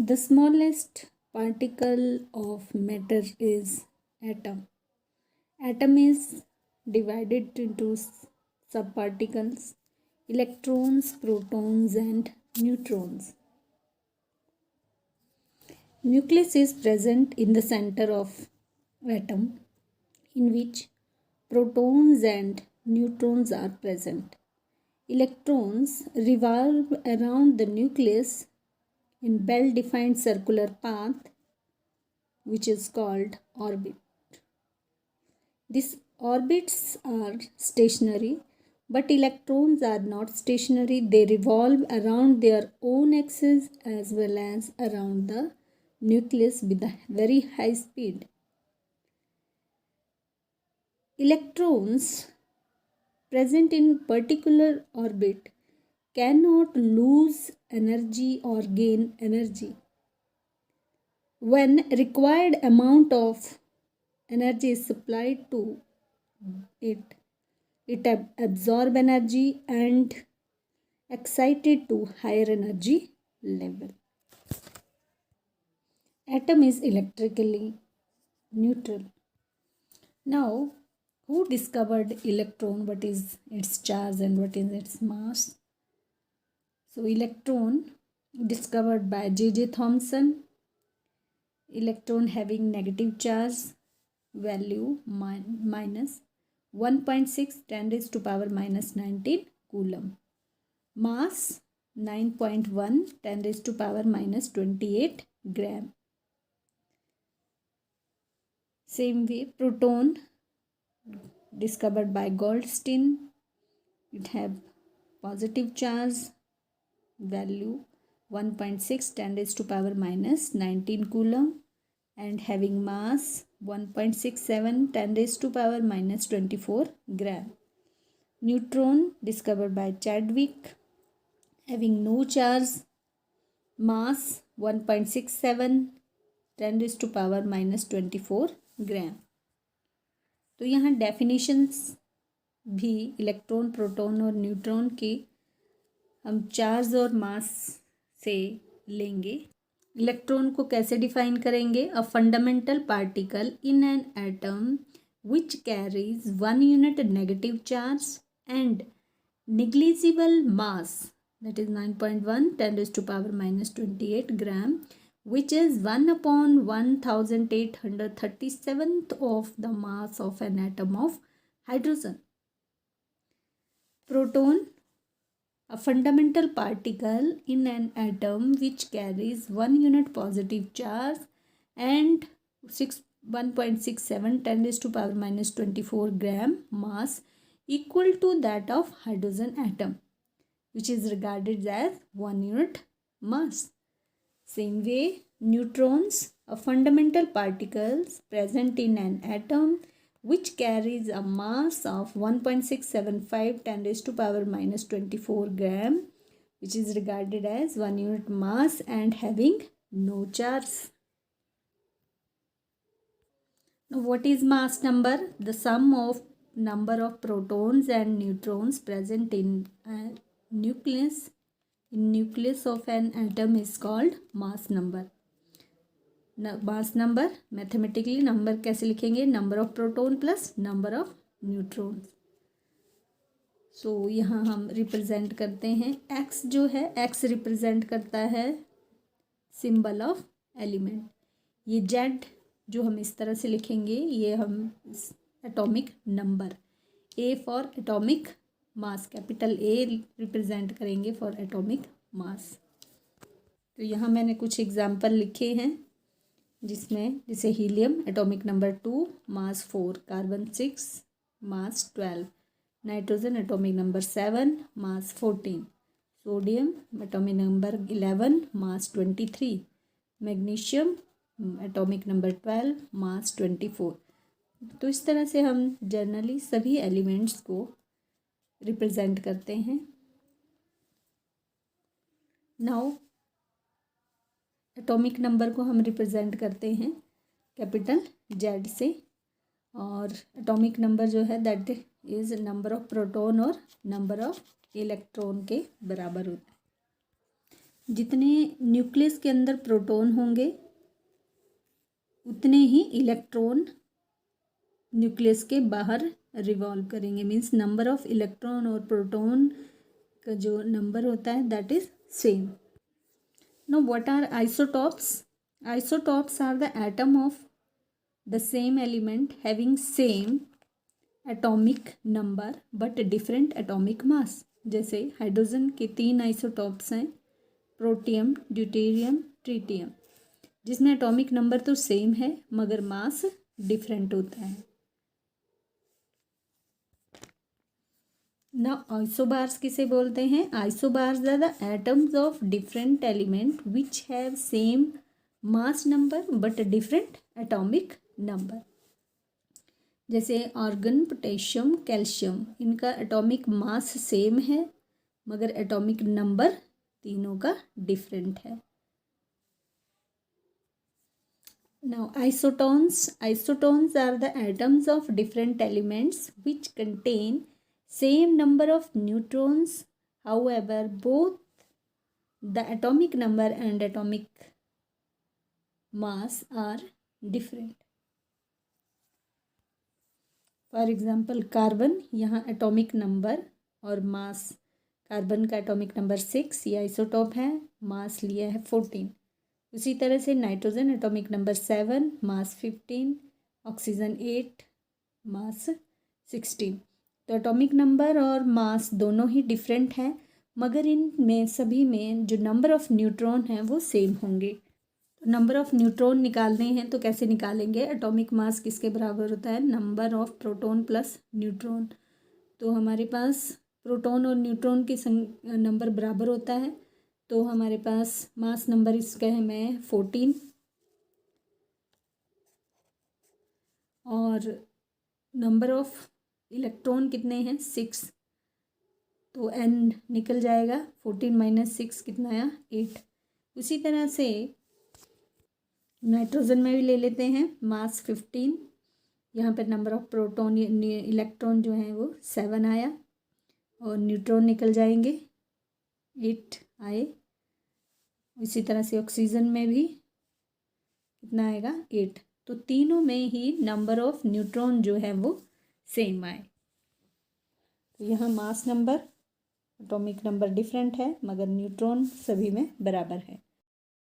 The smallest particle of matter is atom. Atom is divided into subparticles, electrons, protons, and neutrons. Nucleus is present in the center of atom, in which protons and neutrons are present. Electrons revolve around the nucleus in well-defined circular path, which is called orbit. These orbits are stationary, but electrons are not stationary. They revolve around their own axis as well as around the nucleus with a very high speed. Electrons present in particular orbit cannot lose energy or gain energy. When required amount of energy is supplied to it, it absorb energy and excited to higher energy level. Atom is electrically neutral. Now, who discovered electron? What is its charge and what is its mass? So, electron discovered by J.J. Thomson. Electron having negative charge, value minus 1.6 10 raised to power minus 19 coulomb. Mass 9.1 10 raised to power minus 28 gram. Same way, proton discovered by Goldstein. It have positive charge, value 1.6 10 raised to power minus 19 coulomb, and having mass 1.67 10 raised to power minus 24 gram. Neutron discovered by Chadwick, having no charge, mass 1.67 10 raised to power minus 24 ग्राम. तो यहाँ definitions भी electron, proton और neutron की हम charge और मास से लेंगे. Electron को कैसे डिफाइन करेंगे? A fundamental particle in an atom which carries 1 unit negative charge and negligible mass, that is 9.1 10 raised to power minus 28 gram, which is 1 upon 1837th of the mass of an atom of hydrogen. Proton, a fundamental particle in an atom which carries 1 unit positive charge and 1.67 10 raised to power minus 24 gram mass, equal to that of hydrogen atom, which is regarded as 1 unit mass. Same way, neutrons, a fundamental particles present in an atom which carries a mass of 1.675 10 raised to power minus 24 gram, which is regarded as 1 unit mass and having no charge. Now, what is mass number? The sum of number of protons and neutrons present in a nucleus of an atom is called mass number. Mass number mathematically number कैसे लिखेंगे? Number of proton plus number of neutrons. So यहाँ हम represent करते हैं x जो है, x represent करता है सिंबल ऑफ एलिमेंट. ये जेड जो हम इस तरह से लिखेंगे, ये हम atomic number. A for atomic mass, capital A represent करेंगे फॉर एटॉमिक मास. तो यहाँ मैंने कुछ एग्जाम्पल लिखे हैं जिसमें जैसे हीलियम एटॉमिक नंबर 2 मास 4, कार्बन 6 मास 12, नाइट्रोजन एटॉमिक नंबर 7 मास 14, सोडियम एटॉमिक नंबर 11 मास 23, मैग्नीशियम एटॉमिक नंबर 12 मास 24. तो इस तरह से हम जनरली सभी एलिमेंट्स को रिप्रेजेंट करते हैं. नाउ एटॉमिक नंबर को हम रिप्रेजेंट करते हैं कैपिटल जेड से, और एटॉमिक नंबर जो है that is number of proton और नंबर ऑफ इलेक्ट्रॉन के बराबर होता है. जितने न्यूक्लियस के अंदर प्रोटॉन होंगे उतने ही इलेक्ट्रॉन न्यूक्लियस के बाहर रिवॉल्व करेंगे। मीन्स नंबर ऑफ इलेक्ट्रॉन और प्रोटॉन का जो नंबर होता है that is same. Now what are isotopes? Isotopes are the atom of the same element having same atomic number but different atomic mass. जैसे hydrogen के 3 isotopes हैं, protium, deuterium, tritium, जिसमें atomic number तो same है मगर मास different होता है। ना आइसोबार्स किसे बोलते हैं? Isobars are the atoms of different element which have same mass number but different atomic number. जैसे आर्गन, पोटेशियम, कैल्शियम, इनका एटॉमिक मास सेम है मगर एटॉमिक नंबर तीनों का डिफरेंट है। Now isotons are the atoms of different elements which contain same number of neutrons. However, both the atomic number and atomic mass are different. For example, carbon, यहाँ atomic number और मास, carbon का atomic number 6, ये isotope है, मास लिया है 14। उसी तरह से नाइट्रोजन एटॉमिक नंबर 7, मास 15, ऑक्सीजन 8, मास 16। तो एटॉमिक नंबर और मास दोनों ही डिफरेंट हैं मगर इनमें सभी में जो नंबर ऑफ़ न्यूट्रॉन हैं वो सेम होंगे। तो नंबर ऑफ़ न्यूट्रॉन निकालने हैं तो कैसे निकालेंगे? एटॉमिक मास किसके बराबर होता है? Number of proton plus neutron. तो हमारे पास प्रोटॉन और न्यूट्रॉन की नंबर बराबर होता है, तो हमारे पास मास नंबर इसका है में 14 और नंबर ऑफ इलेक्ट्रॉन कितने हैं? 6। तो n निकल जाएगा, 14 - 6 कितना आया? 8। उसी तरह से नाइट्रोजन में भी ले लेते हैं, मास 15, यहाँ पर नंबर ऑफ प्रोटॉन इलेक्ट्रॉन जो हैं वो 7 आया और न्यूट्रॉन निकल जाएंगे, 8 आए। इसी तरह से ऑक्सीजन में भी कितना आएगा? 8। तो तीनों में ही नंबर ऑफ न्यूट्रॉन जो है वो सेम आए। तो यहाँ mass number, atomic number different है मगर न्यूट्रॉन सभी में बराबर है।